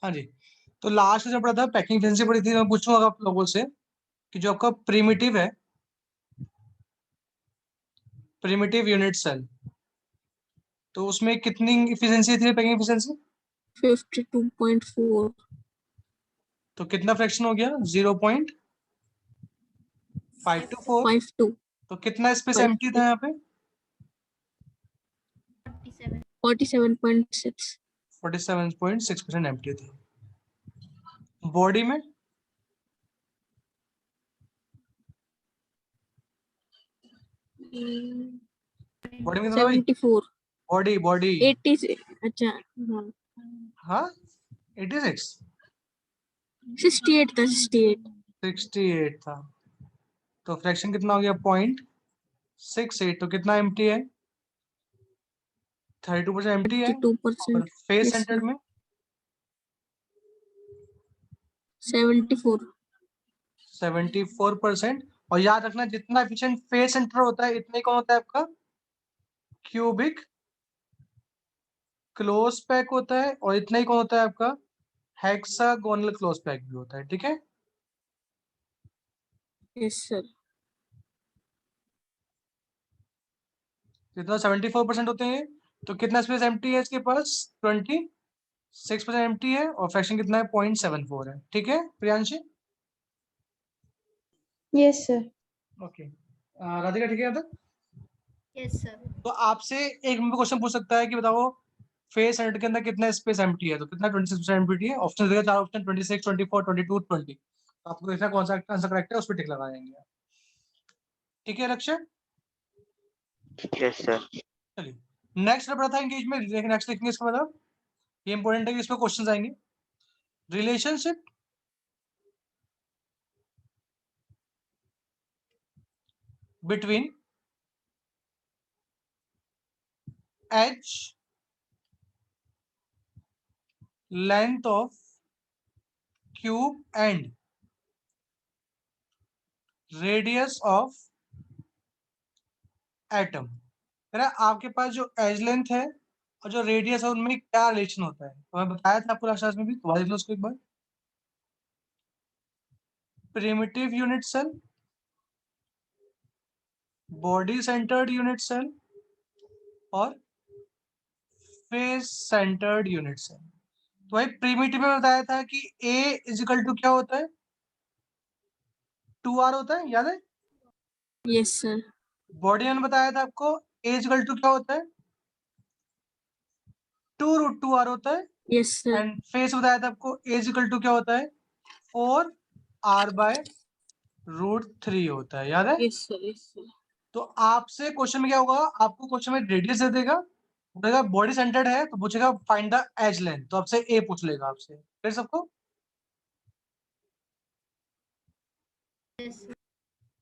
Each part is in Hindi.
हाँ जी, तो लास्ट जो पढ़ा था पैकिंग एफिशिएंसी पढ़ी थी, मैं पूछूंगा आप लोगों से कि जो आपका प्रिमिटिव है, प्रिमिटिव यूनिट सेल, तो उसमें कितनी एफिशिएंसी थी पैकिंग एफिशिएंसी? 52.4। तो कितना फ्रैक्शन हो गया? 0.524। 52 तो कितना स्पेस 5 एम्प्टी था यहाँ पे? 47.6। 47.6% एम्प्टी था। बॉडी में बॉडी में कितना भाई? 74। बॉडी बॉडी 80 से अच्छा हाँ हाँ 86 68 था 68। 68 था। तो फ्रैक्शन कितना हो गया? 0.68। तो कितना एम्प्टी है? 32% एम्प्टी है। 32%। और फेस यस सेंटर सर। में 74। 74%। और याद रखना जितना एफिशिएंट फेस सेंटर होता है इतना ही कौन होता है आपका? क्यूबिक क्लोज पैक होता है। और इतना ही कौन होता है आपका? हेक्सागोनल क्लोज पैक भी होता है। ठीक है, यस सर। जितना 74% होते हैं तो कितना स्पेस एम्प्टी है इसके पास? 26% एम्प्टी है। और फ्रैक्शन कितना है? 0.74 है। ठीक है Priyanshi? Yes sir. Okay, Radhika ठीक है यहाँ तक? Yes sir. तो आपसे एक नंबर क्वेश्चन पूछ सकता है कि बताओ फेस सेंटर के अंदर कितना स्पेस एम्प्टी है? तो कितना? 26% एम्प्टी है। ऑप्शन देगा, 4 ऑप्शन, 26, 24, 22, 20। तो आपको देखना कौन सा आंसर करेक्ट है, उस पर टिक लगा देंगे। ठीक है लक्ष्य? Yes sir. चलिए नेक्स्ट पढ़ा था एंगेजमेंट। नेक्स्ट लिखेंगे इसका मतलब, ये इंपॉर्टेंट है कि इस पर क्वेश्चन आएंगे। Relationship between edge length of cube and radius of atom. आपके पास जो एज लेंथ है और जो रेडियस है उनमें क्या रिलेशन होता है? तो मैं बताया था आपको लास्ट क्लास में भी, तो देख लो उसको एक बार। Primitive unit cell, body centred unit cell और फेस सेंटर्ड यूनिट सेल। तो भाई प्रिमिटिव में बताया था कि A इजिकल टू क्या होता है? 2R होता है, याद है? Yes sir. बॉडी में बताया था आपको A इजिकल टू क्या होता है? 2√2R होता है। Yes sir. एंड फेस बताया था आपको A इजिकल टू क्या होता है? 4R/√3 होता है, याद है? Yes sir. Yes sir. तो आपसे क्वेश्चन में क्या होगा? आपको क्वेश्चन में रेडियस दे देगा, बोलेगा बॉडी सेंटर्ड है तो पूछेगा फाइंड द एज लेंथ, तो आपसे ए पूछ लेगा आपसे। फिर सबको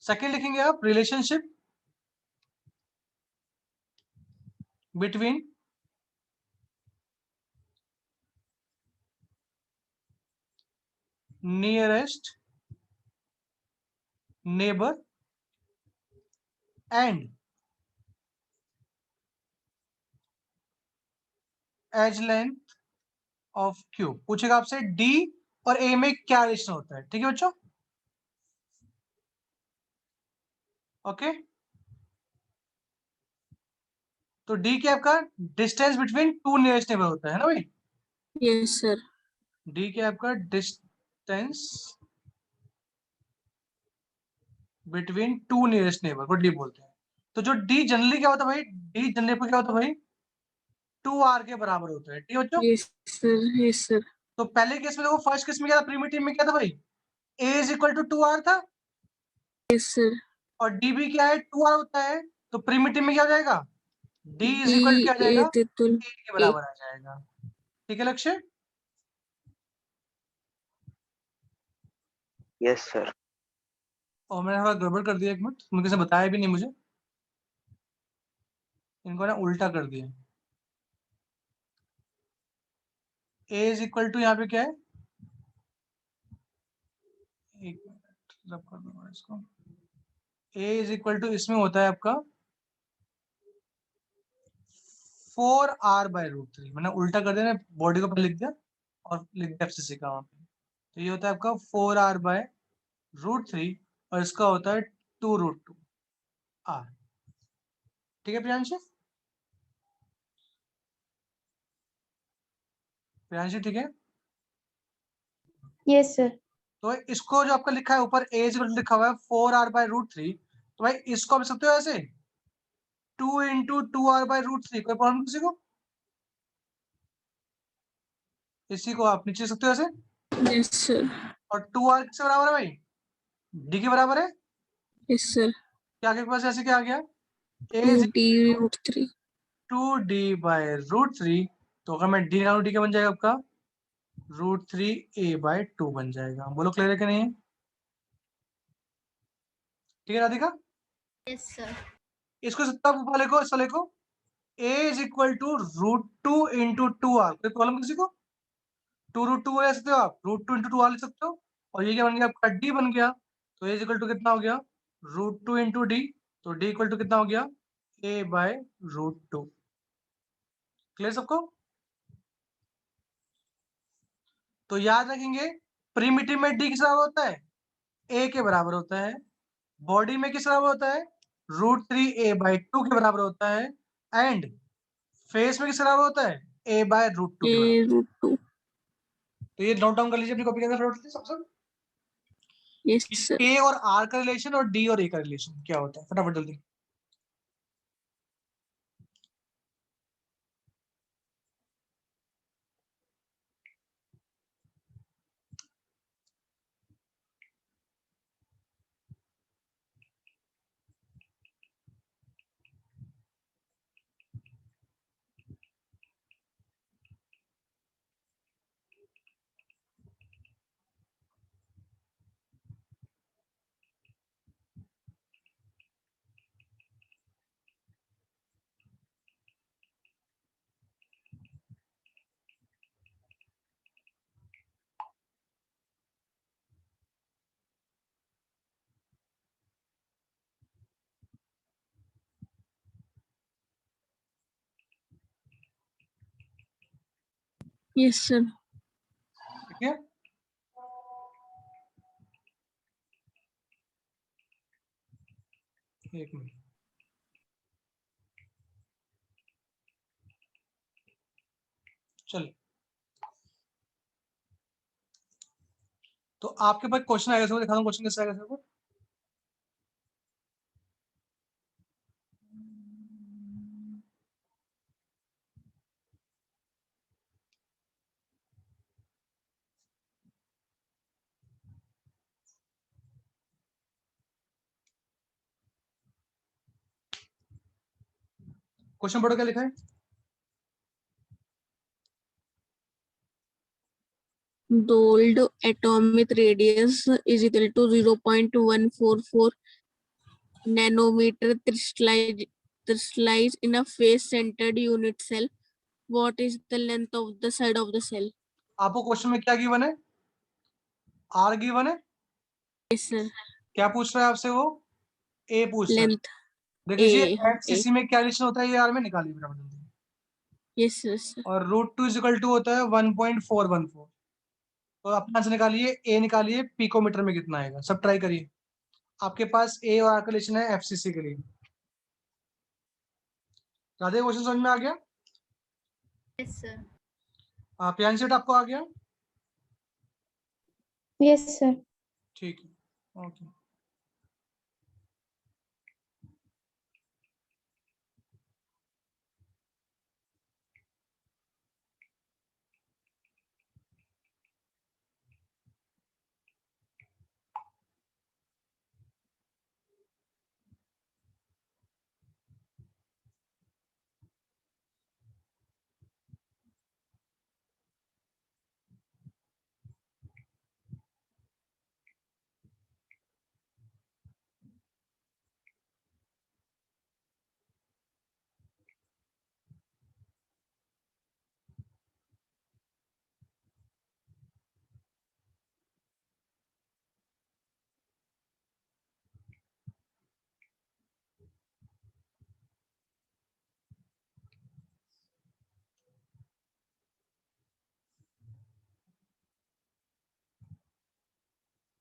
सेकंड लिखेंगे आप, relationship between nearest neighbour and edge length of cube. पूछेगा आपसे डी और ए में क्या रिलेशन होता है। ठीक है बच्चों? ओके, तो डी क्या आपका? Distance between two nearest neighbour होता है ना भाई? Yes sir. डी क्या आपका? Distance between two nearest neighbour को डी बोलते हैं। तो जो डी जनरली क्या होता है भाई? डी जनरली को क्या होता है भाई? 2R के बराबर होता है। ठीक है बच्चों? Yes sir. Yes sir. तो पहले केस में देखो, फर्स्ट केस में क्या था? प्रीमिटिव में क्या था भाई? A is equal to 2R था। Yes sir. और डी भी क्या है? 2R होता है। तो प्रीमिटिव में क्या हो जाएगा? D इज इक्वल टू क्या आ डी जाएगा? ए तो A के बराबर आ जाएगा। ठीक है लक्ष्य? Yes sir. और मैंने थोड़ा गड़बड़ कर दिया, एक मिनट, उनके से बताया भी नहीं मुझे, इनको ना उल्टा कर दिया। A इज इक्वल टू यहाँ पे क्या है? एक मिनट रब कर दूंगा इसको। A इज इक्वल टू इसमें होता है आपका 4R/√3। मैंने उल्टा कर दिया, बॉडी को पहले लिख दिया। और लिख दिया एफसीसी का वहां पे। तो ये होता है आपका 4r/√3 और इसका होता है 2√2r। ठीक है प्रियांशी? प्रियांशी ठीक है? Yes sir. तो इसको जो आपका लिखा है ऊपर a लिखा हुआ है 4r/√3, तो भाई इसको आप लिख सकते हो ऐसे 2 × 2r/√3। कोई प्रॉब्लम किसी को? इसी को आप नीचे लिख सकते हो ऐसे। Yes, sir. और 2r किसके बराबर है भाई? d के बराबर है। Yes, sir. क्या आपके पास ऐसे क्या आ गया? a 2d√3. 2d/√3। तो अगर मैं d निकालूं d क्या बन जाएगा आपका? √3a/2 बन जाएगा। बोलो क्लियर है कि नहीं? ठीक है राधिका? Yes sir. इसको सत्ता ऊपर लिखो, इसको लिखो a = √2 × 2r। कोई प्रॉब्लम किसी को? 2√2 ले सकते हो आप, √2 × 2r लिख सकते हो। और ये क्या बन गया आपका? d बन गया। तो a = कितना हो गया? √2 × d। तो d = कितना हो गया? a/√2। क्लियर सबको? तो याद रखेंगे प्रीमिटिव में d किस बराबर होता है? a के बराबर होता है। बॉडी में किस बराबर होता है? √3a/2 के बराबर होता है। एंड फेस में किस बराबर होता है? a/√2 के बराबर। a√2. तो ये नोट डाउन कर लीजिए अपनी कॉपी के अंदर नोट लीजिए सबसे। Yes, sir. ए और आर का रिलेशन और डी और ए का रिलेशन क्या होता है, फटाफट जल्दी। Yes, sir. ठीक है? एक मिनट, चलिए। तो आपके पास क्वेश्चन आएगा, दिखा दूं क्वेश्चन कैसे आएगा सर को। क्वेश्चन पढ़ो क्या लिखा है। The old atomic radius is equal to 0.144 nanometer crystallized in a face-centered unit cell. What is the length of the side of the cell? आपको क्वेश्चन में क्या गिवन है? आर गिवन है। Yes, sir. क्या पूछ रहा है आपसे वो? ए पूछ रहा है। Length देख A. लीजिए A. एफसीसी में क्या रिलेशन होता है, ये आर में निकालिए फटाफट जल्दी। Yes, sir. Sir. और √2 = होता है 1.414। तो अपना से निकालिए, ए निकालिए पिकोमीटर में कितना आएगा, सब ट्राई करिए। आपके पास ए और आर का रिलेशन है एफसीसी के लिए। राधे क्वेश्चन समझ में आ गया? Yes sir. प्रियांशी बेटा आपको आ गया? Yes sir. ठीक है, ओके।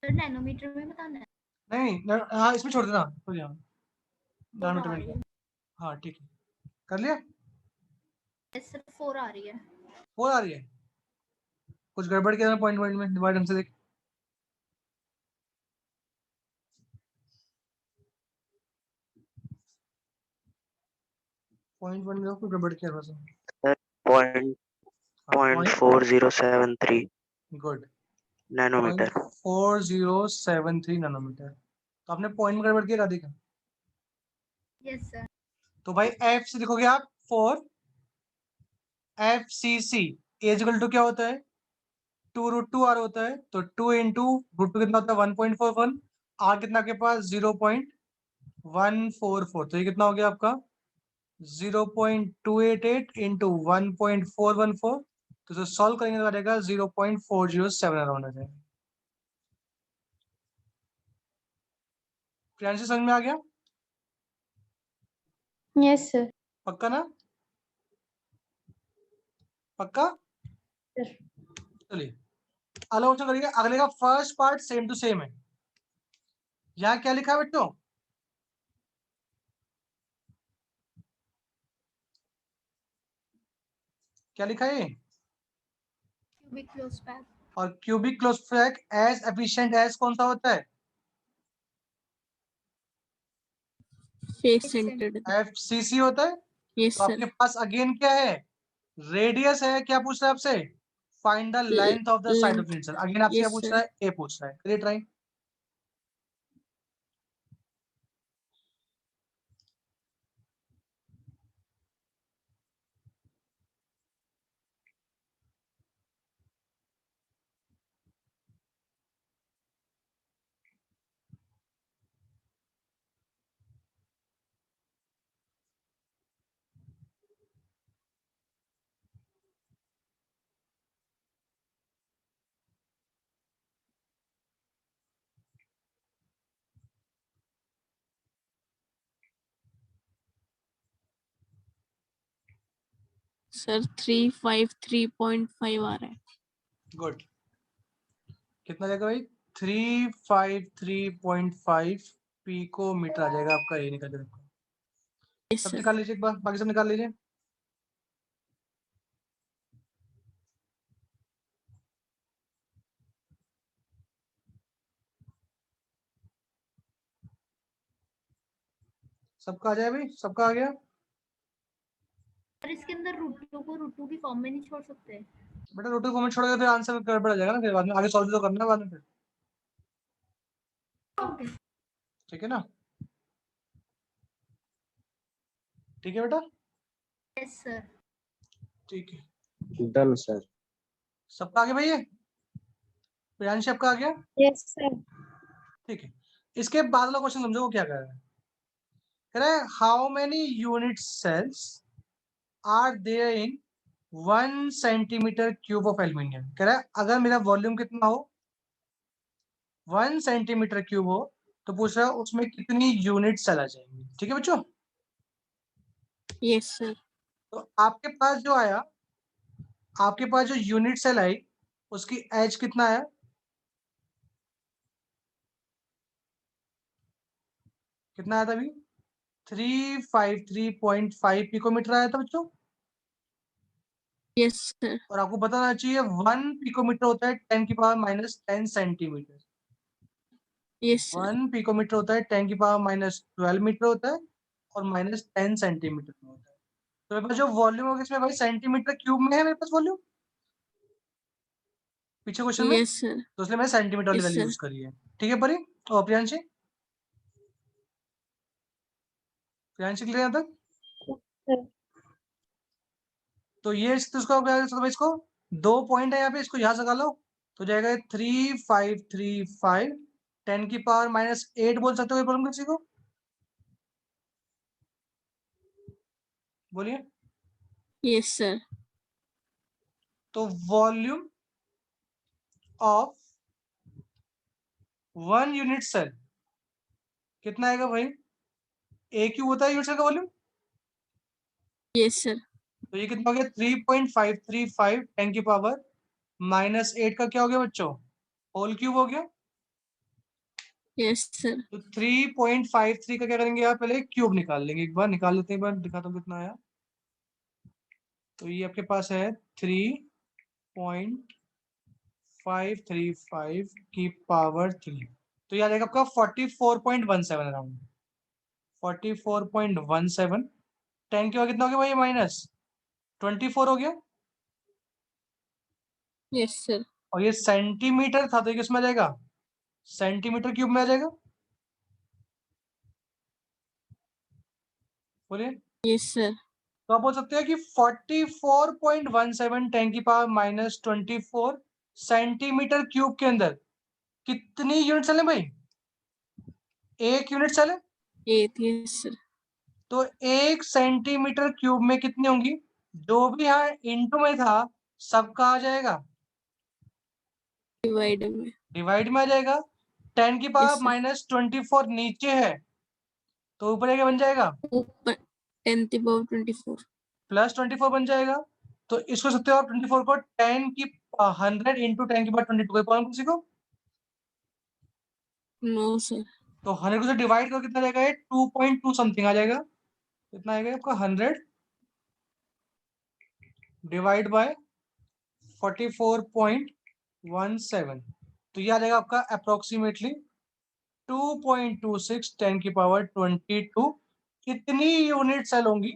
सर नैनोमीटर में बताना है। नहीं हाँ इसमें छोड़ देना तो यहाँ नैनोमीटर आ रही में। है। हाँ ठीक है कर लिया। यस सर 4 आ रही है। 4 आ रही है, कुछ गड़बड़ किया पॉइंट पॉइंट में, डिवाइड हमसे देख। पॉइंट पॉइंट में कुछ गड़बड़ किया बस। Point point 4073 good nanometer. 4073 nanometre. तो आपने पॉइंट में गड़बड़ किया देखा। Yes sir. तो भाई एफ से लिखोगे आप 4 F C C equal to क्या होता है 2√2 आर होता है। तो 2 इंटू √2 कितना होता है 1.41। आर कितना आपके पास 0.144। तो ये कितना हो गया आपका 0.288 इंटू 1.414। तो जो सॉल्व करेंगे तो आ जाएगा 0.407 अराउंड आ जाएगा। प्रियांशी समझ में आ गया? Yes sir. पक्का ना? पक्का? सर। चलिए अगला क्वेश्चन करिए। अगले का first part same to same है। यहाँ क्या लिखा है बच्चों? क्या लिखा है? Cubic close pack. और cubic close pack as efficient as कौन सा होता है? Face centred. एफसीसी होता है। यस तो आपके सर। पास अगेन क्या है? रेडियस है। क्या पूछ रहा है आपसे? Find the length of the side of length. Unit. Again आपसे क्या यस पूछ सर। रहा है? ए पूछ रहा है। करिए ट्राई। सर 353.5 आ रहा है। गुड। कितना जाएगा भाई? 353.5 पिकोमीटर आ जाएगा आपका। ये निकल जाएगा। यस सब सर। निकाल लीजिए एक बार, बाकी सब निकाल लीजिए। सबका आ जाए भाई, सबका आ गया। और इसके अंदर √2 को √2 की फॉर्म में नहीं छोड़ सकते। बेटा रोटी कॉमेंट छोड़ोगे तो आंसर गड़बड़ आ जाएगा ना, फिर बाद में आगे सॉल्व तो करना है बाद में फिर। ओके। ठीक है ना? ठीक है बेटा? Yes sir. ठीक है। Done, sir. सबका आ गया भैया? प्रियांश सबका आ गया? Yes sir. ठीक है। इसके बाद वाला क्वेश्चन समझो वो क्या कह रहा है। कह रहा है how many unit cells are there in 1 centimetre cube of aluminium. कह रहा है अगर मेरा वॉल्यूम कितना हो 1 सेंटीमीटर क्यूब हो तो पूछ रहा है उसमें कितनी यूनिट सेल आ जाएंगी। ठीक है बच्चों? Yes sir. तो आपके पास जो आया, आपके पास जो यूनिट सेल आई उसकी एज कितना है? कितना आया था अभी? 353.5 पिकोमीटर आया था बच्चों। Yes sir. और आपको बताना चाहिए 1 पिकोमीटर होता है 10⁻⁻10 सेंटीमीटर। Yes sir. 1 पिकोमीटर होता है 10⁻12 मीटर होता है और -10 सेंटीमीटर में होता है। तो मेरे पास जो वॉल्यूम होगा इसमें भाई सेंटीमीटर क्यूब में है मेरे पास वॉल्यूम पीछे क्वेश्चन में, यस सर। तो इसलिए मैंने सेंटीमीटर वाली यस वैल्यू सर। यूज करी है। ठीक है परी और प्रियांशी? प्रियांशी क्लियर यहाँ तक? तो ये तो इसको क्या तो इसको 2 पॉइंट है यहाँ पे, इसको यहाँ से लो तो जाएगा 3535 10⁻⁸ बोल सकते हो प्रॉब्लम किसी को? बोलिए। Yes sir. तो वॉल्यूम ऑफ 1 यूनिट सेल कितना आएगा भाई? ए क्यू होता है यूनिट सेल का वॉल्यूम। Yes sir. तो ये कितना हो गया 3.535 10⁻⁸ का क्या हो गया बच्चों? होल क्यूब हो गया। Yes, sir. तो 3.53 का क्या करेंगे आप, पहले क्यूब निकाल लेंगे, एक बार निकाल लेते हैं, एक बार दिखाता हूँ कितना आया। तो ये आपके पास है 3.535 की पावर 3, तो ये आ जाएगा आपका 44.17 अराउंड 44.17। 10 के बाद कितना हो गया भाई, -24 हो गया। Yes, sir. और ये सेंटीमीटर था तो ये किसमें आ जाएगा, सेंटीमीटर क्यूब में आ जाएगा, बोलिए। Yes, sir. तो आप बोल सकते हैं कि 44.17 10 की पावर -24 सेंटीमीटर क्यूब के अंदर कितनी यूनिट सेल है भाई, 1 यूनिट सेल है। 8. Yes, sir. तो 1 सेंटीमीटर क्यूब में कितनी होंगी, जो भी यहाँ इंटू में था सबका आ जाएगा Divide में. डिवाइड में आ जाएगा। 10 की पावर Yes, sir. -24 नीचे है तो ऊपर क्या बन जाएगा, ऊपर 10 की पावर 24. +24 बन जाएगा। तो इसको सकते हो आप 24 को 10 की 100 इंटू 10 की पावर 22 को कौन किसी को, No, sir. तो 100 को से डिवाइड करो कितना जाएगा, ये 2.2 समथिंग आ जाएगा। कितना आएगा आपका 100 डिवाइड बाय 44.17, तो ये आ जाएगा आपका अप्रोक्सीमेटली 2.26 10 की पावर 22। कितनी यूनिट सेल होंगी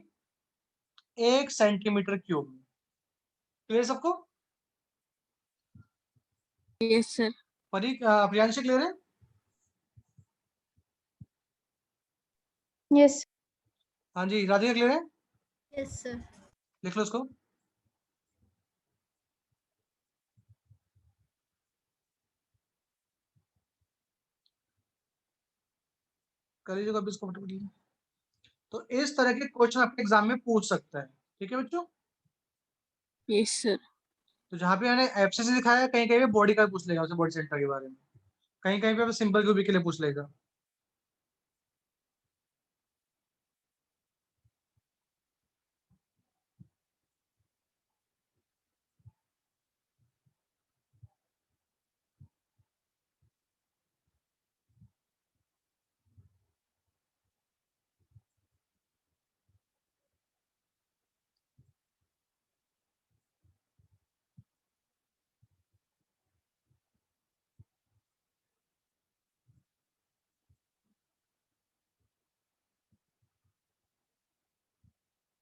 1 सेंटीमीटर क्यूब में, क्लियर सबको। Yes, sir. प्रियांश क्लियर है। Yes. हाँ जी राधिका क्लियर है, Yes, sir. लिख लो उसको। कर लीजिएगा अभी इसको फटाफट। तो इस तरह के क्वेश्चन आपके एग्जाम में पूछ सकता है, ठीक है बच्चों। Yes, sir. तो जहाँ पे मैंने एफसीसी दिखाया है, कहीं कहीं पे बॉडी का पूछ लेगा, उसे बॉडी सेंटर के बारे में, कहीं कहीं पे सिंपल क्यूबिक के लिए पूछ लेगा।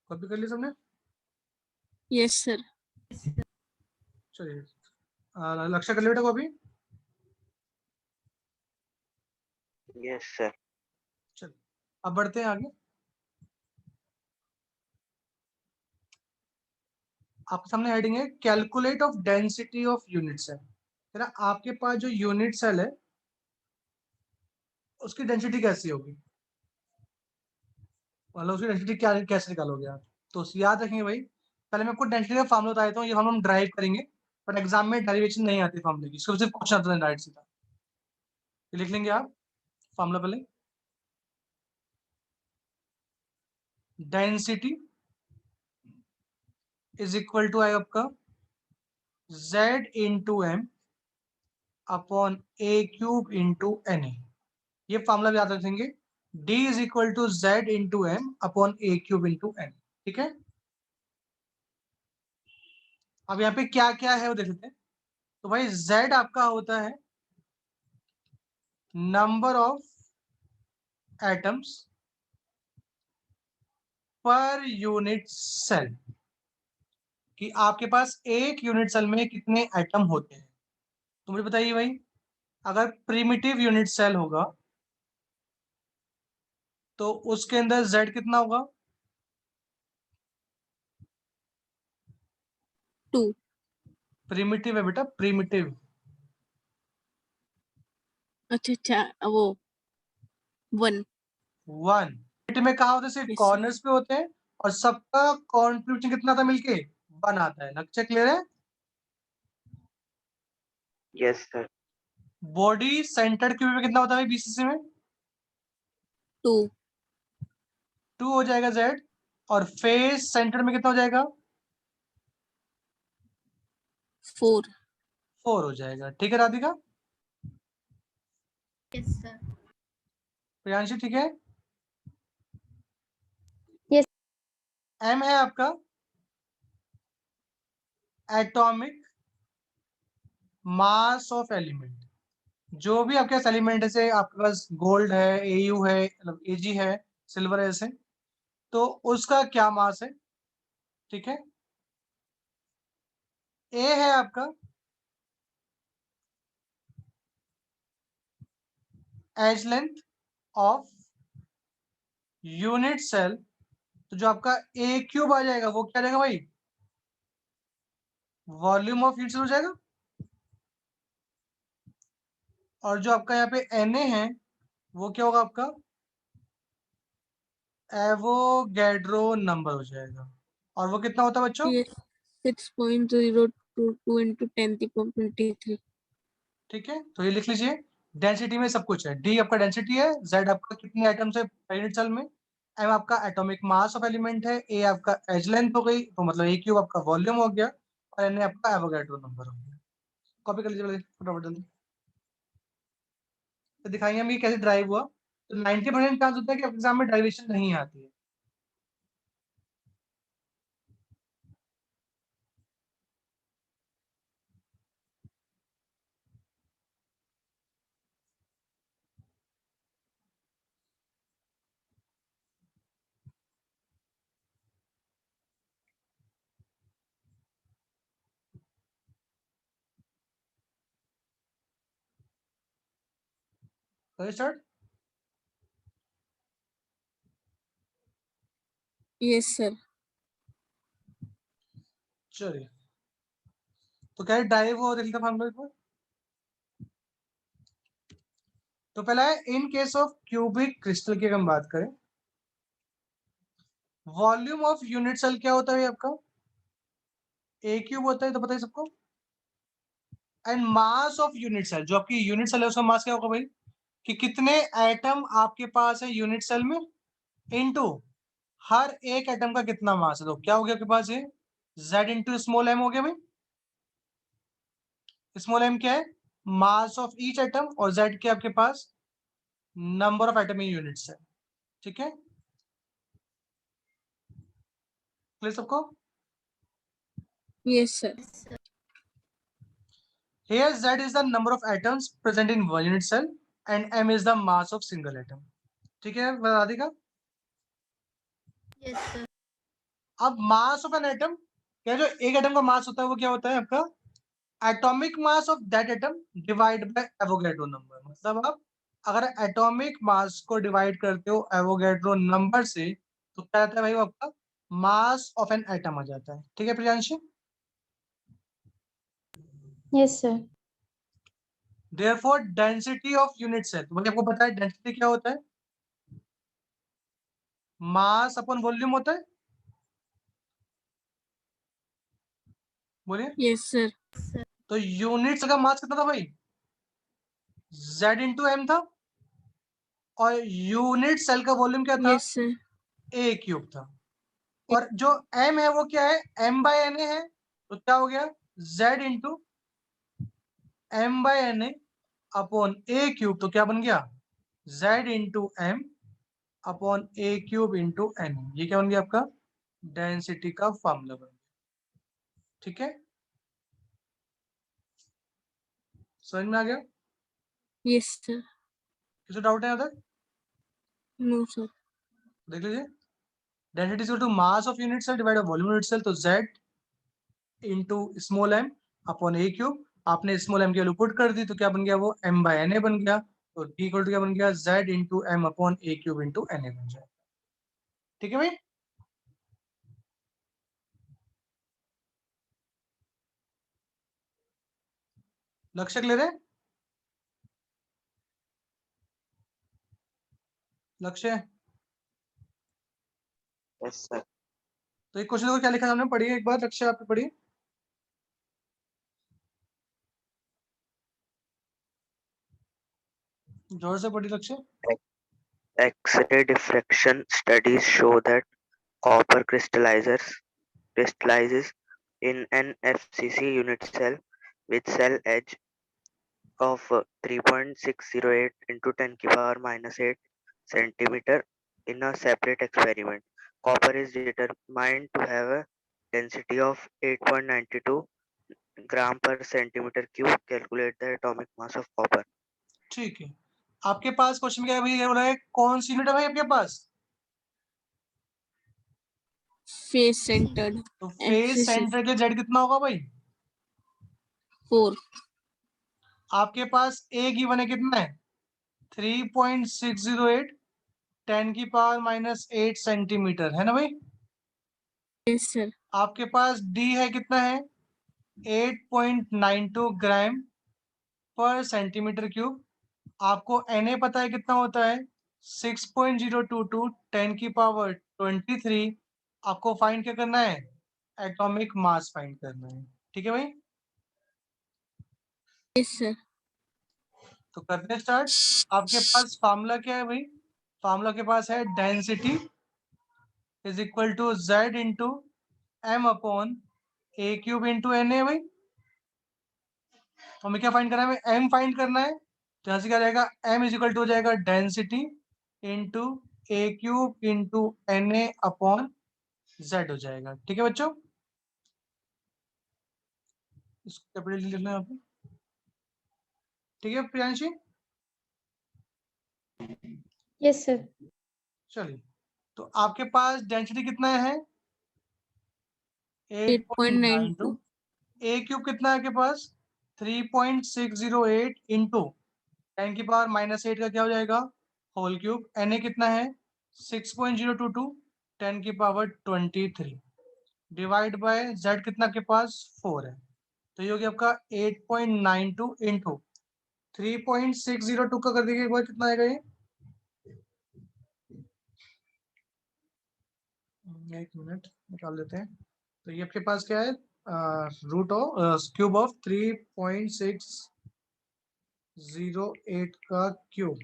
कॉपी कर लिया सबने, Yes, sir. चलिए लक्ष्य कर लिया बेटा कॉपी। Yes, sir. चलिए अब बढ़ते हैं आगे। आपके सामने हेडिंग है calculate of density of unit cell. तेरा आपके पास जो यूनिट सेल है उसकी डेंसिटी कैसी होगी, मतलब उसकी डेंसिटी क्या कैसे निकालोगे आप। तो याद रखेंगे भाई, पहले मैं आपको डेंसिटी का फार्मूला बता देता हूँ, ये फार्मूला हम ड्राइव करेंगे, पर एग्जाम में डेरिवेशन नहीं आती फार्मूले की, सिर्फ क्वेश्चन आता है डायरेक्ट सीधा। ये लिख लेंगे आप फार्मूला पहले, डेंसिटी इज इक्वल टू आई आपका Z into M upon A cube into N A. ये फार्मूला भी याद रखेंगे, D is equal to Z into M upon A cube into N, ठीक है। अब यहाँ पे क्या क्या है वो देख लेते हैं। तो भाई Z आपका होता है number of atoms per unit cell, कि आपके पास एक यूनिट सेल में कितने एटम होते हैं। तो मुझे बताइए भाई, अगर प्रिमिटिव यूनिट सेल होगा तो उसके अंदर Z कितना होगा, 2. प्रिमिटिव है बेटा, प्रिमिटिव। अच्छा वो 1. 1 में कहा होता है, सिर्फ Yes, sir. कॉर्नर्स पे होते हैं, और सबका कॉन्ट्रीब्यूशन कितना था मिलके 1 आता है। लक्ष्य क्लियर है। Yes, sir. Body centred cube में कितना होता है बीसीसी में, 2. 2 हो जाएगा Z, और फेस सेंटर में कितना हो जाएगा, 4. 4 हो जाएगा, ठीक है राधिका। Yes, sir. प्रियांशी ठीक है? Yes. M है आपका एटॉमिक मास ऑफ एलिमेंट। जो भी आपके पास एलिमेंट है, जैसे आपके पास गोल्ड है, AU है, मतलब AG है, सिल्वर है, ऐसे तो उसका क्या मास है, ठीक है? A है आपका edge length of unit cell, तो जो आपका A क्यूब आ जाएगा वो क्या आ जाएगा भाई? वॉल्यूम ऑफ यूनिट सेल हो जाएगा। और जो आपका यहाँ पे Na है वो क्या होगा आपका? एवोगैड्रो नंबर हो जाएगा। और वो कितना होता है बच्चों? Yes, 6.022 into 10 to the power 23. ठीक है, तो ये लिख लीजिए। डेंसिटी में सब कुछ है। D आपका डेंसिटी है, Z आपका कितने आइटम्स है यूनिट सेल में, M आपका एटॉमिक मास ऑफ एलिमेंट है, A आपका एज लेंथ हो गई, तो मतलब A क्यूब आपका वॉल्यूम हो गया, और Na आपका एवोगैड्रो नंबर हो गया। कॉपी कर लीजिए फटाफट जल्दी। तो दिखाएंगे हम ये कैसे ड्राइव हुआ। तो 90% चांस होता है कि एग्जाम में डेरिवेशन नहीं आती है। स्टार्ट। Yes, sir. चलिए, तो क्या ड्राइव हो देखिए फॉर्मूला पर। तो पहला है in case of cubic crystal की अगर हम बात करें, वॉल्यूम ऑफ यूनिट सेल क्या होता है आपका? A क्यूब होता है, तो पता है सबको। And mass of unit cell, जो आपकी यूनिट सेल है उसका मास क्या होगा भाई? कि कितने एटम आपके पास है यूनिट सेल में, इनटू हर एक एटम का कितना मास है। तो क्या हो गया आपके पास ये Z इंटू स्मॉल m हो गया भाई। स्मॉल m क्या है? मास ऑफ ईच एटम, और Z क्या आपके पास? Number of atom in unit cell. ठीक है, क्लियर सबको? Yes, sir. Here Z is the number of atoms present in one unit cell and m is the mass of single atom. ठीक है राधिका? Yes, sir. अब मास ऑफ एन एटम, क्या जो एक एटम का मास होता है वो क्या होता है आपका? Atomic mass of that atom divide by Avogadro number. मतलब आप अगर एटॉमिक मास को डिवाइड करते हो एवोगैड्रो नंबर से, तो क्या आता है भाई? वो आपका मास ऑफ एन एटम आ जाता है। ठीक है Priyanshi? Yes, sir. Therefore density of unit cell, तो आपको पता है डेंसिटी क्या होता है? मास अपन वॉल्यूम होता है। बोलिए। Yes, sir. तो यूनिट सेल का मास कितना था भाई? Z इंटू एम था, और यूनिट सेल का वॉल्यूम क्या था? Yes, sir. A क्यूब था। और जो M है वो क्या है? M बाय NA है, तो क्या हो गया? Z into M by NA upon A cube, तो क्या बन गया? Z into M upon A cube into NA। ये क्या बन गया आपका? डेंसिटी का फॉर्मूला बन गया। ठीक है, समझ में आ गया? Yes, sir. किसी डाउट है उधर? No, sir. देख लीजिए। Density equal to mass of unit cell divide by volume unit cell, तो Z into small m upon A cube. आपने स्मॉल m की वैल्यू पुट कर दी, तो क्या बन गया? वो m बाय NA बन गया। तो D इक्वल टू क्या बन गया? Z into M upon A cube into NA बन जाएगा। ठीक है भाई? लक्ष्य क्लियर है? लक्ष्य? Yes, sir. तो एक क्वेश्चन देखो क्या लिखा है हमने, पढ़िए एक बार। लक्ष्य आप पढ़िए। जोर से पढ़िए लक्ष्य। X-ray diffraction studies show that copper crystallizes in an FCC unit cell with cell edge of 3.608 into 10 to the power minus 8 centimeter in a separate experiment. Copper is determined to have a density of 8.92 gram per centimeter cube. Calculate the atomic mass of copper. ठीक है, आपके पास क्वेश्चन क्या है भाई, ये बोला है कौन सी यूनिट है भाई आपके पास? फेस सेंटर्ड तो फेस सेंटर के जेड कितना होगा भाई? 4 आपके पास ए गिवन है कितना है? 3.608 10 की पावर -8 सेंटीमीटर है ना भाई? यस सर आपके पास डी है कितना है? 8.92 ग्राम पर सेंटीमीटर क्यूब। आपको Na पता है कितना होता है? 6.022 10 की पावर 23। आपको फाइंड क्या करना है? एटॉमिक मास फाइंड करना है। ठीक है भाई, यस सर तो करते हैं स्टार्ट। आपके पास फार्मूला क्या है भाई? फार्मूला के पास है density is equal to Z into M upon A cube into N A भाई। तो हमें क्या फाइंड करना है? एम फाइंड करना है। तो यहाँ से क्या जाएगा? एम इज इक्वल टू हो जाएगा density into A cube into N A upon Z हो जाएगा। ठीक है बच्चों, इसको कैपिटल लिखना है यहाँ पे। ठीक है प्रियांशी, यस सर। चलिए तो आपके पास डेंसिटी कितना है? 8.92 ए क्यूब कितना है आपके पास? 3.608 इंटू 10 की पावर -8 का क्या हो जाएगा? Whole cube. एन ए कितना है? 6.022 10 की पावर 23 डिवाइड बाय जेड कितना के पास? 4 है। तो ये हो गया आपका 8.92 इंटू 3.602 का कर दीजिए एक बार, कितना आएगा ये? एक मिनट निकाल लेते हैं। तो ये आपके पास क्या है? रूट ऑफ क्यूब ऑफ 3.608 का क्यूब।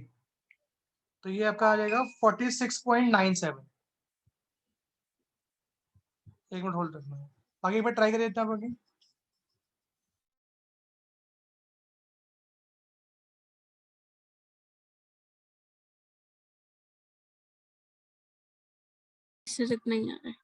तो ये आपका आ जाएगा 46.97। एक मिनट होल्ड रखना है, आगे एक बार ट्राई करिए आप आगे। सर इतना ही आ रहा है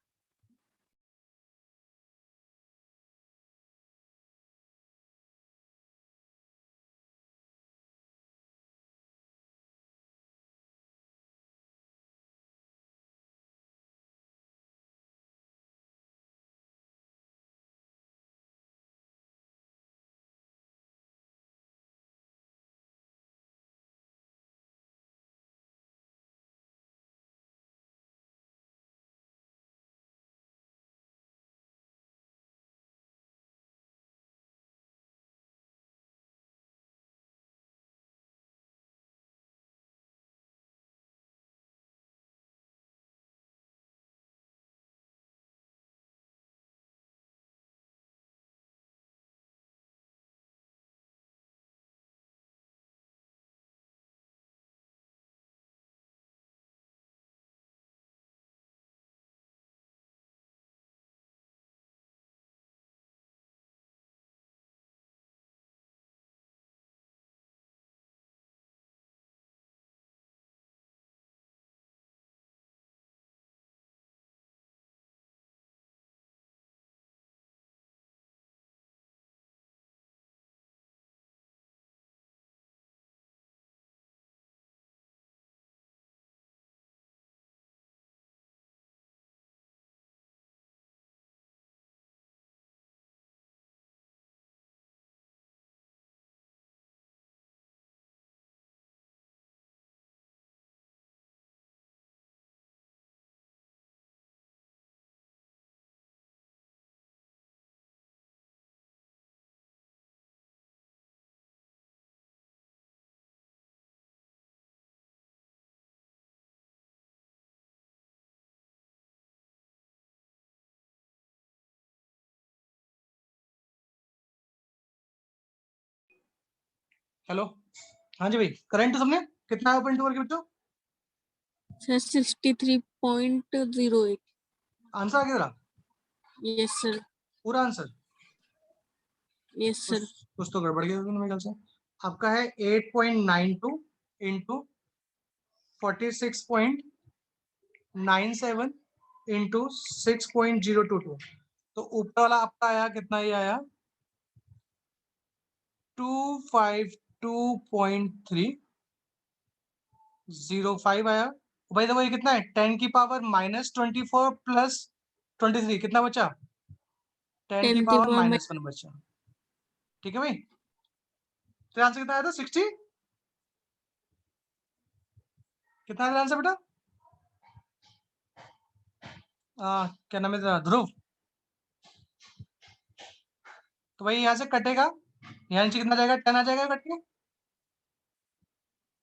हेलो, हाँ जी भाई, करंट सबने कितना है ओपन टू के बच्चों? सर 63.08 आंसर आ गया जरा, यस सर पूरा आंसर? यस सर कुछ तो गड़बड़ गया मेरे ख्याल से। आपका है 8.92 इंटू 46.97 इंटू 6.022, तो ऊपर वाला आपका आया कितना, ये आया 252.305 आया। भाई देखो ये कितना है, 10 की पावर -24 प्लस 23, कितना बचा, 10 की 10 की पावर power -1 बचा। ठीक है भाई, तो आंसर कितना आया था, 60, कितना आया आंसर बेटा, क्या नाम है तेरा, ध्रुव। तो भाई यहाँ से कटेगा, यहाँ नीचे कितना जाएगा, 10 आ जाएगा कट के,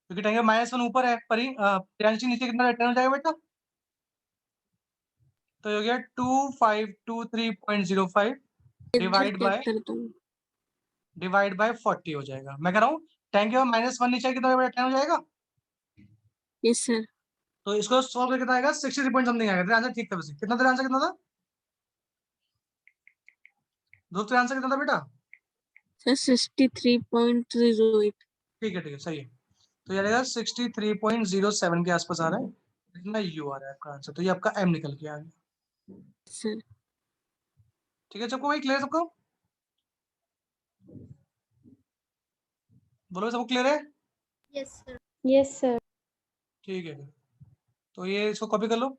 क्योंकि 10 का -1 ऊपर है, पर नीचे कितना 10 हो जाएगा बेटा, तो ये हो गया 2523.05 डिवाइड बाय 40 हो जाएगा। मैं कह रहा हूँ 10 के बाद -1 नीचे कितना बेटा, 10 हो जाएगा। Yes sir. तो इसको सॉल्व करके कितना आएगा, 63 पॉइंट समथिंग आएगा। तेरा आंसर ठीक था वैसे, कितना तेरा आंसर कितना था ध्रुव, तेरा आंसर कितना था बेटा, सर 63.08। ठीक है सही है। तो ये रहेगा 63.07 के आसपास आ रहा है, इतना यू आ रहा है आपका आंसर, तो ये आपका एम निकल के आ गया। सर ठीक है सबको भाई, क्लियर सबको, बोलो सबको क्लियर है, यस सर। Yes sir. ठीक है। तो ये इसको कॉपी कर लो,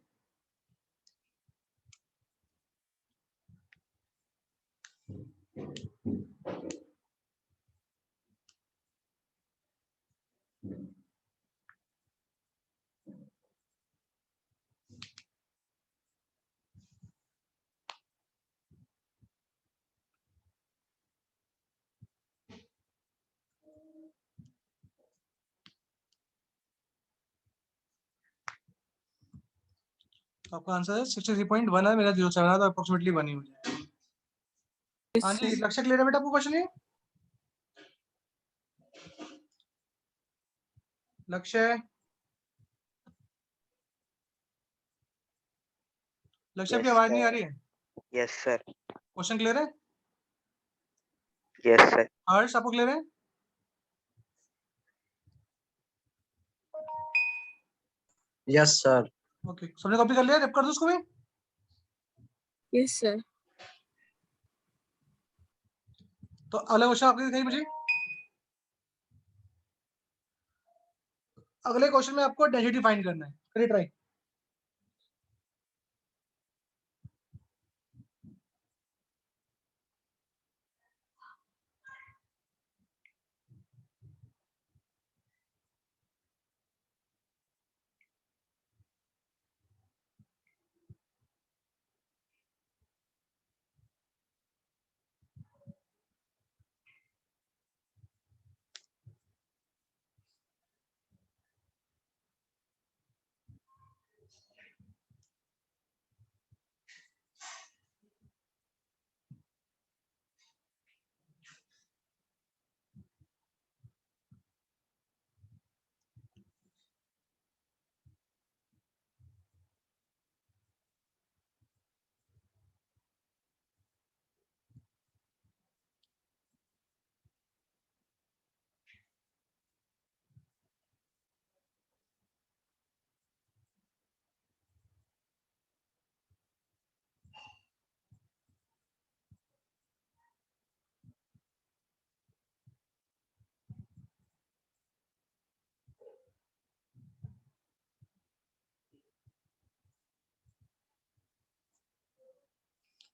तो आपका आंसर है 63.1 है, मेरा 07 है, तो अप्रोक्सीमेटली 1 ही हो जाएगा। हाँ जी, लक्ष्य क्लियर है बेटा आपको क्वेश्चन, ये लक्ष्य, लक्ष्य की Yes, आवाज नहीं आ sir. रही है, Yes, sir. क्वेश्चन क्लियर है, Yes, sir. हर्ष आपको क्लियर है, यस सर। ओके सबने कॉपी कर लिया, रेप कर दो उसको भी। Yes sir. तो अगला क्वेश्चन आपके दिखाई मुझे, अगले क्वेश्चन में आपको डेंसिटी फाइंड करना है, करिए ट्राई।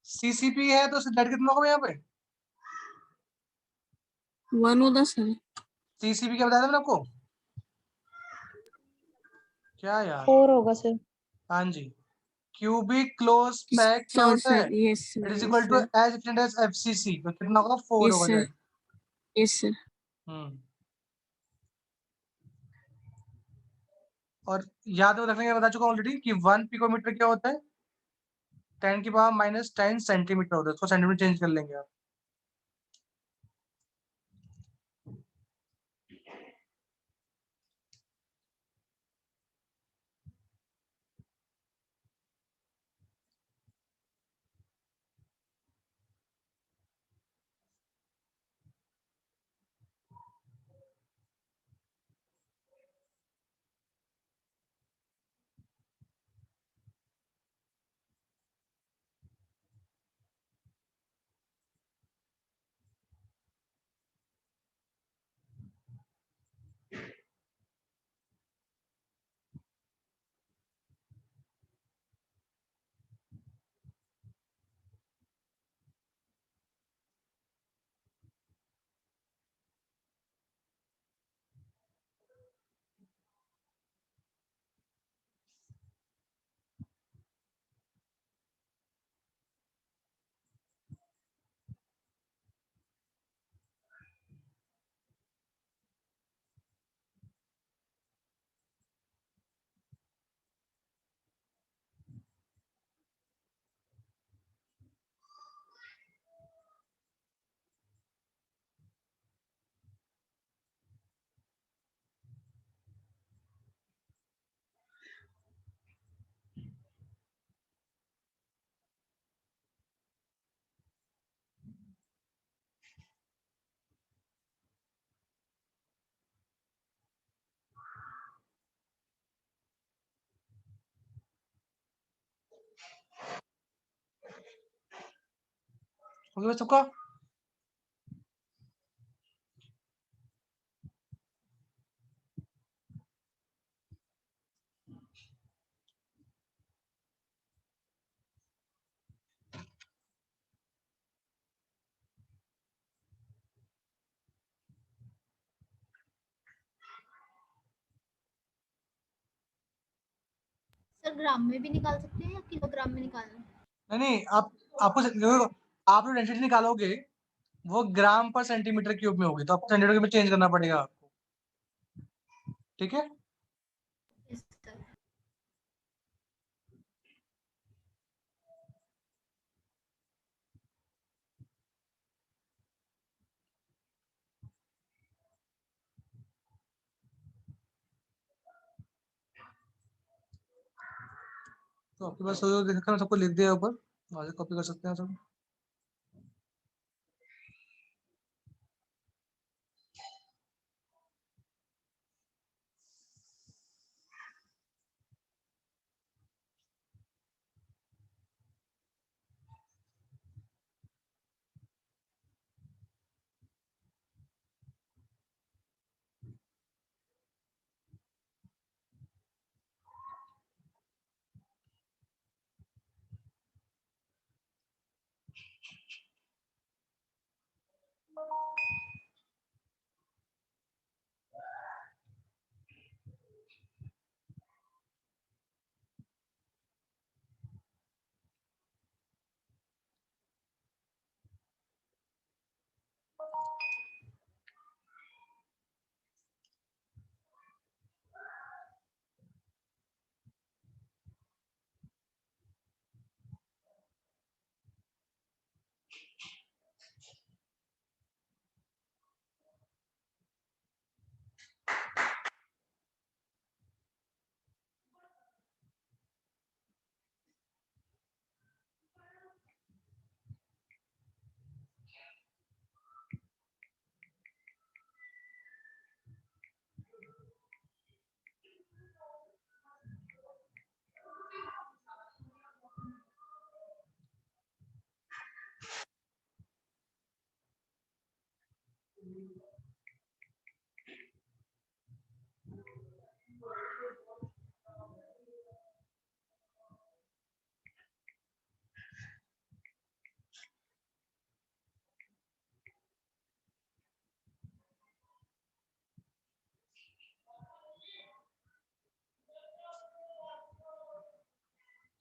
सीसीपी है तो जेड कितना होगा यहाँ पे, 1 होगा सर। सीसीपी क्या बताया था मैंने आपको, क्या यार, 4 होगा सर। हाँ जी, क्यूबिक क्लोज पैक क्या सर होता है, sir yes it sir is yes equal to sir as efficient as FCC, तो कितना होगा, 4 यस होगा सर जेड। Yes sir. और याद रखने का बता चुका ऑलरेडी कि 1 पिकोमीटर क्या होता है, 10 की पावर -10 सेंटीमीटर होता है, उसको सेंटीमीटर चेंज कर लेंगे आप। ओके बस सबका। सर ग्राम में भी निकाल सकते हैं या किलोग्राम में निकालना है? नहीं आप आपको आप लोग डेंसिटी निकालोगे वो ग्राम पर सेंटीमीटर क्यूब में होगी, तो आपको सेंटीमीटर में चेंज करना पड़ेगा आपको, ठीक है। Yes, sir. तो आपके पास देखा सबको लिख दिया ऊपर, आगे कॉपी कर सकते हैं सब।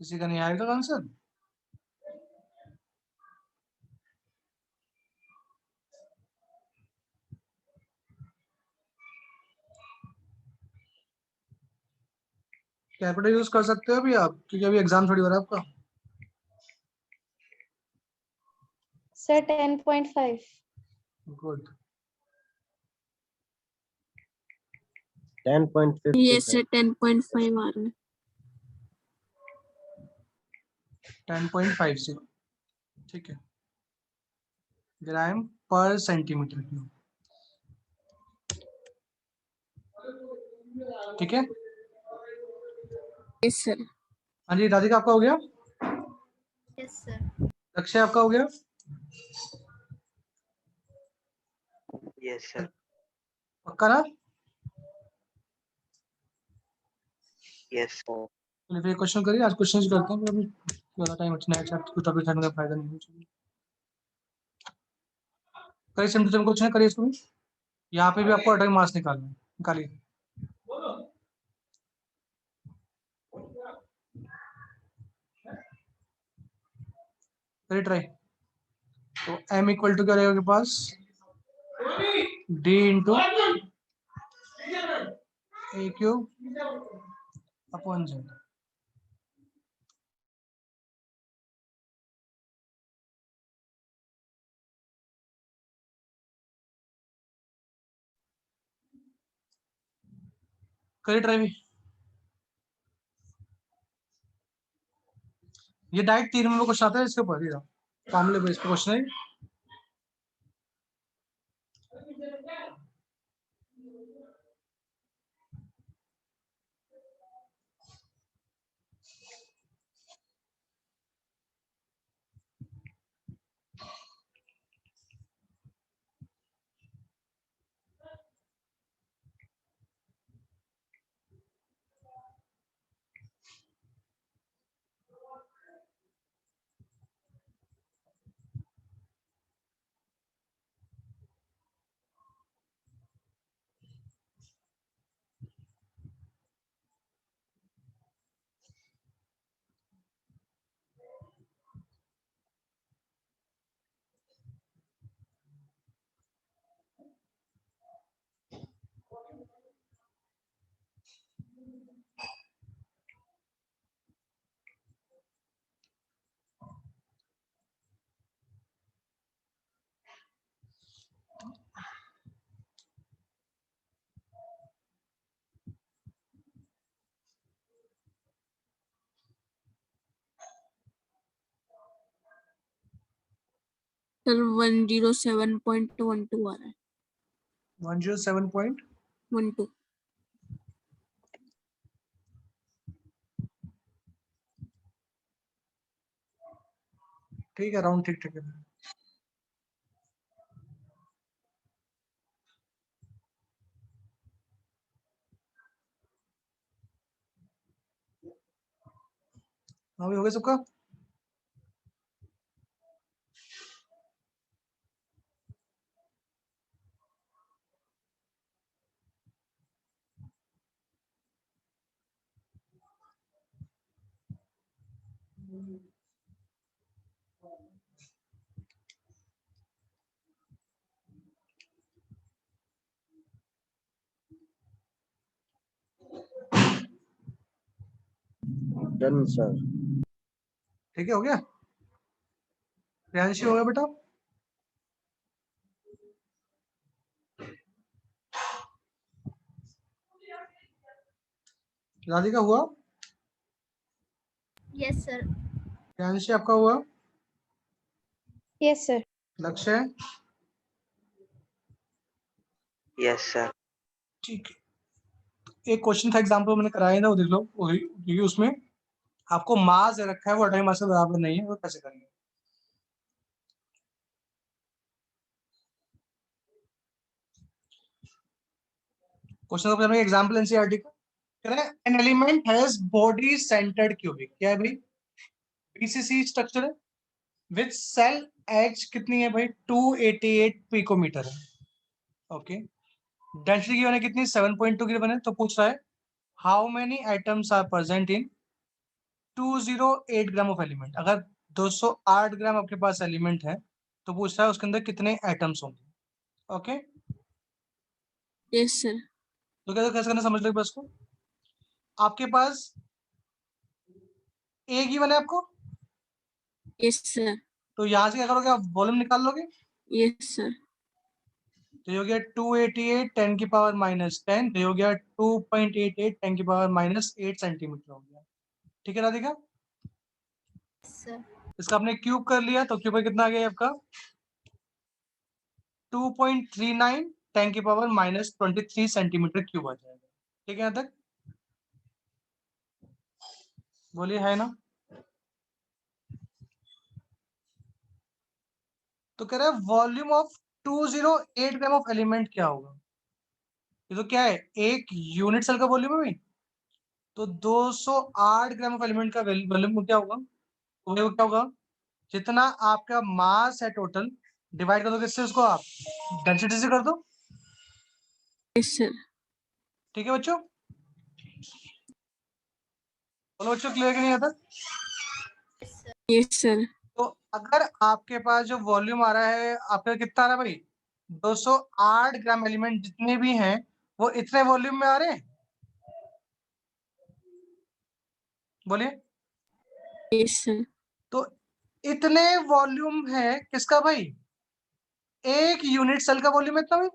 किसी का नहीं आएगा आंसर? कैपिटल यूज कर सकते हो अभी आप, क्योंकि अभी एग्जाम थोड़ी हो रहा है आपका। Sir 10.5 good. 10.50 ये sir. से 10.5 आ रहा है। 10.50, ठीक है, ग्राम पर सेंटीमीटर क्यूब, ठीक है। Yes sir. हाँ जी राधिका आपका हो गया, Yes, sir. लक्ष्य आपका हो गया, Yes, sir. पक्का ना? Yes, sir. चलिए फिर क्वेश्चन करिए, आज क्वेश्चन करते हैं, अभी ज़्यादा टाइम अच्छा है, कुछ टॉपिक करने का फायदा नहीं है। करिए सिंपल क्वेश्चन करिए इसको भी, यहाँ पे भी आपको अटक मार्क्स निकालना है, निकालिए। करिए ट्राई। तो m इक्वल टू क्या रहेगा आपके पास, d into A cube upon z। करिए ट्राई भी, ये डायरेक्ट 3 नंबर क्वेश्चन आता है इसके ऊपर, ये फॉर्मूले बेस्ड क्वेश्चन है। सर 107.12 आ रहा है 107.12 ठीक है, राउंड ठीक ठीक है। हाँ भाई, हो गया सबका? Done, sir. ठीक है, हो गया। प्रियांशी हो गया बेटा? राधिका हुआ? Yes sir. प्रियांशी आपका हुआ? Yes, sir. लक्ष्य? Yes, sir. ठीक है। एक क्वेश्चन था एग्जाम्पल मैंने कराया था, वो देख लो, क्योंकि उसमें आपको मास दे रखा है, वो एटॉमिक मास के बराबर नहीं है, वो कैसे करेंगे? क्वेश्चन का एग्जाम्पल एनसीईआरटी का कह रहा है, an element has body centred cubic, क्या है भाई? बीसीसी स्ट्रक्चर है, विद सेल एच कितनी है भाई? 288 पिकोमीटर है। ओके, डेंसिटी गिवन है कितनी? 7.2 गिवन है। तो पूछ रहा है how many atoms are present in 208 gram of element. अगर 208 ग्राम आपके पास एलिमेंट है तो पूछ रहा है उसके अंदर कितने एटम्स होंगे। ओके, यस सर तो कैसे करना समझ लो बस को। आपके पास ए गिवन है आपको, यस सर तो यहाँ से क्या करोगे आप? वॉल्यूम निकाल लोगे। यस सर तो ये हो गया 288 10 की पावर -10, तो ये हो गया 2.88 10 की पावर -8 सेंटीमीटर हो गया। ठीक है राधिका? सर इसका आपने क्यूब कर लिया तो क्यूब कितना आ गया आपका? 2.39 10 की पावर -23 सेंटीमीटर क्यूब आ जाएगा। ठीक है, यहाँ तक बोलिए, है ना? तो कह रहा है volume of 208 gram of element क्या होगा? ये तो क्या है, एक यूनिट सेल का वॉल्यूम है भाई। तो 208 ग्राम ऑफ एलिमेंट का वॉल्यूम क्या होगा? वो क्या होगा? जितना आपका मास है टोटल, डिवाइड कर दो किससे? उसको आप डेंसिटी से कर दो। यस सर ठीक है बच्चों, बोलो बच्चों, क्लियर कि नहीं आता? यस सर तो अगर आपके पास जो वॉल्यूम आ रहा है आपका कितना आ रहा है भाई? 208 ग्राम एलिमेंट जितने भी हैं वो इतने वॉल्यूम में आ रहे हैं। बोलिए। यस सर तो इतने वॉल्यूम है किसका भाई? एक यूनिट सेल का वॉल्यूम इतना भाई।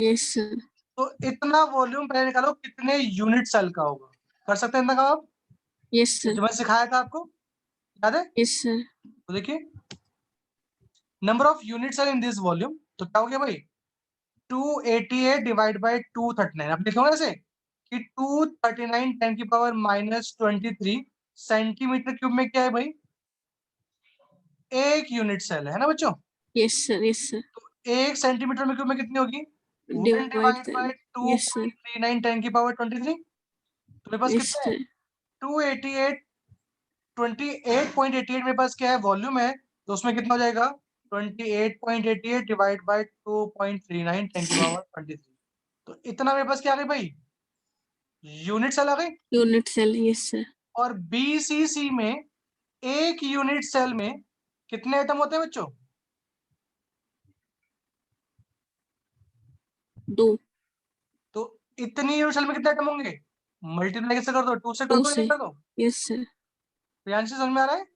यस सर तो इतना वॉल्यूम पहले निकालो कितने यूनिट सेल का होगा। कर सकते हैं इतना का आप? यस सर जो मैंने सिखाया था आपको, याद है? यस सर तो देखिए, number of unit cell in this volume, तो क्या हो गया भाई? 288 डिवाइड बाय 239। आप लिखोगे ऐसे कि 239 10 की पावर -23 सेंटीमीटर क्यूब में क्या है भाई? एक यूनिट सेल है ना बच्चों? यस सर यस सर एक सेंटीमीटर में क्यूब में कितनी होगी? 1 divide divide by yes sir 2.39 10 की पावर 23। तो मेरे पास यस कितना है? सर 288 28.88 मेरे पास क्या है? वॉल्यूम है। तो उसमें कितना हो जाएगा? 28.88 डिवाइड बाय 2.39 10 की पावर 23। तो इतना मेरे पास क्या आ गई भाई? यूनिट सेल आ गई। यूनिट सेल यस सर और बीसीसी में एक यूनिट सेल में कितने एटम होते हैं बच्चों? 2 तो इतनी यूनिट सेल में कितने एटम होंगे? मल्टीप्लाई कैसे कर दो? 2 से कर 2 दो, से या कर दो। यस सर प्रियांशी समझ में आ रहा है?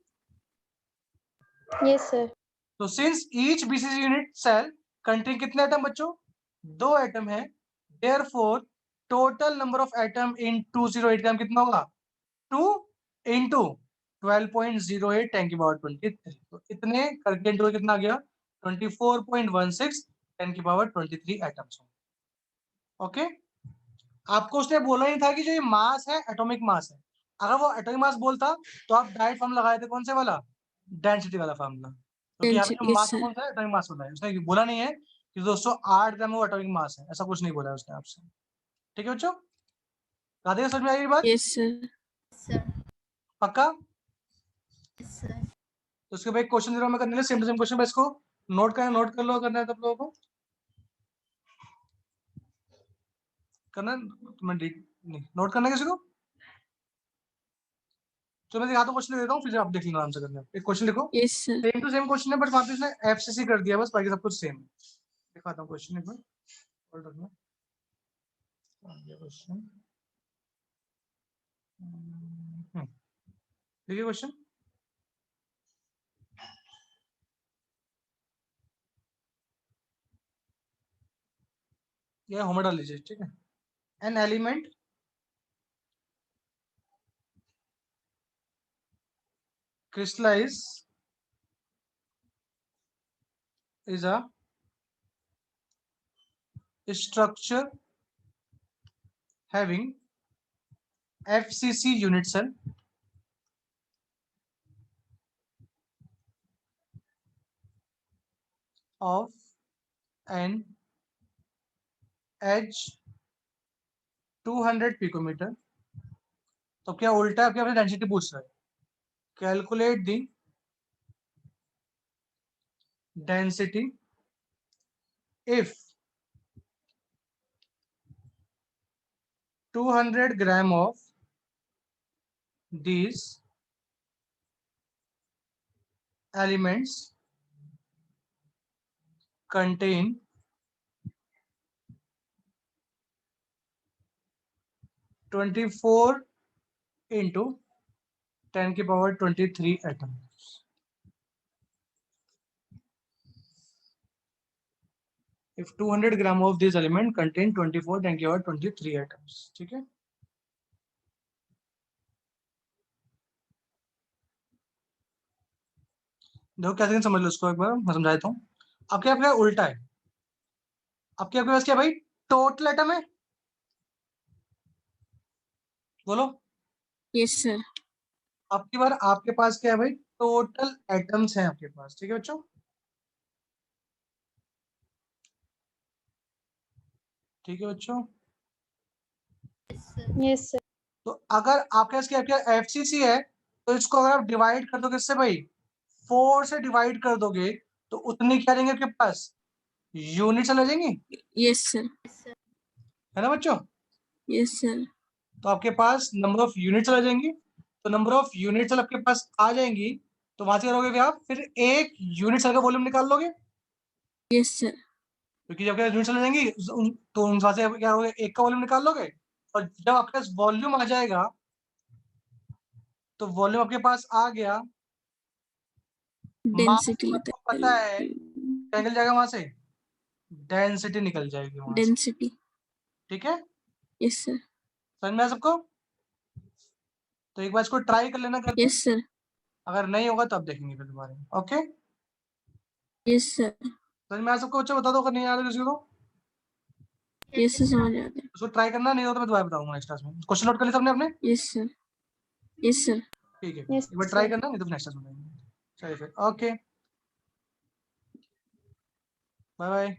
Yes, sir. तो since each BCC unit cell contain कितने एटम बच्चों? 2 एटम है। Therefore total number of atom in 208 gram कितना होगा? 2 इंटू 12.08 10 की पावर 23। तो इतने करके इंटरवल कितना आ गया 24.16 10 की पावर 23 एटम्स। ओके, आपको उसने बोला ही था कि जो ये मास है एटॉमिक मास है। अगर वो एटॉमिक मास बोलता तो आप डायरेक्ट फॉर्म लगाए थे, कौन से वाला, डेंसिटी वाला फॉर्मूला, क्योंकि यहाँ पे जो Yes, मास sir. कौन सा है, एटॉमिक मास होता है। उसने बोला नहीं है कि दोस्तों 8 ग्राम वो एटॉमिक मास है, ऐसा कुछ नहीं बोला है उसने आपसे। ठीक है बच्चों, राधे समझ में आई ये बात? Yes, sir. sir. पक्का? Yes, sir. तो उसके बाद क्वेश्चन दे रहा हूं मैं करने के लिए, सेम टू सेम क्वेश्चन, बस इसको नोट कर लो, करना है तो आप लोगों को करना है। तो मैं नहीं नोट करना है किसी को? चलो मैं दिखाता हूँ, क्वेश्चन देता हूँ, फिर आप देख लेना आराम से करना है। एक क्वेश्चन लिखो, Yes, sir. Same to same question है, बट वहां पे इसने एफसीसी कर दिया, बस बाकी सब कुछ सेम है। दिखाता हूँ क्वेश्चन एक बार, होल्ड रखना। ये क्वेश्चन देखिए, क्वेश्चन ये होमवर्क डाल लीजिए, ठीक है। An element crystallize is a structure having FCC unit cell of an edge 200 picometer। तो क्या उल्टा है, क्या डेंसिटी पूछ रहा है, calculate the density if 200 gram of these elements contain 24 into 10 की power 23 atoms। if 200 gram of these element contain 24 10 की पावर 23 atoms। ठीक है, देखो कैसे समझ लो इसको, एक बार मैं समझा देता हूँ। अब क्या आपका उल्टा है, आपके आपके पास क्या भाई, टोटल एटम है, बोलो। Yes, sir. आपकी बार आपके पास क्या है भाई, टोटल एटम्स हैं आपके पास। ठीक है बच्चों, ठीक है बच्चों। Yes, sir. Yes, sir. तो अगर आपके पास क्या एफसीसी है, तो इसको अगर आप डिवाइड कर दोगे इससे भाई, 4 से डिवाइड कर दोगे, तो उतनी क्या रहेंगे आपके पास, यूनिट चले जाएंगी, Yes, sir. Yes, sir. है ना बच्चों। Yes, sir. तो आपके पास नंबर ऑफ यूनिट चला जाएंगी, तो नंबर ऑफ यूनिट सेल आपके पास आ जाएंगी, तो वहां से करोगे भी आप, फिर एक यूनिट सेल का वॉल्यूम निकाल लोगे, Yes, sir. क्योंकि जब यूनिट चला जाएंगी तो वहां से क्या होगा, एक का वॉल्यूम निकाल लोगे, और जब आपके पास वॉल्यूम आ जाएगा, तो वॉल्यूम आपके पास आ गया, मास Density आपको पता है, क्या निकल जाएगा वहां से, डेंसिटी निकल जाएगी वहां से। density. ठीक है, Yes, sir. समझ में आया सबको? तो एक बार इसको ट्राई कर लेना करके, Yes, sir. अगर नहीं होगा तो आप देखेंगे फिर दोबारा। Okay, Yes, sir. समझ में आया सबको बच्चों? बता दो अगर नहीं आ रहा किसी को, Yes, sir. समझ आता है. उसको ट्राई करना, नहीं हो तो मैं दोबारा बताऊंगा नेक्स्ट क्लास में। क्वेश्चन नोट कर लिया सबने अपने? Yes, sir. Yes, sir. ठीक है, Yes, एक बार ट्राई sir. करना, नहीं तो नेक्स्ट क्लास में बताएंगे। चलिए फिर, ओके, बाय बाय।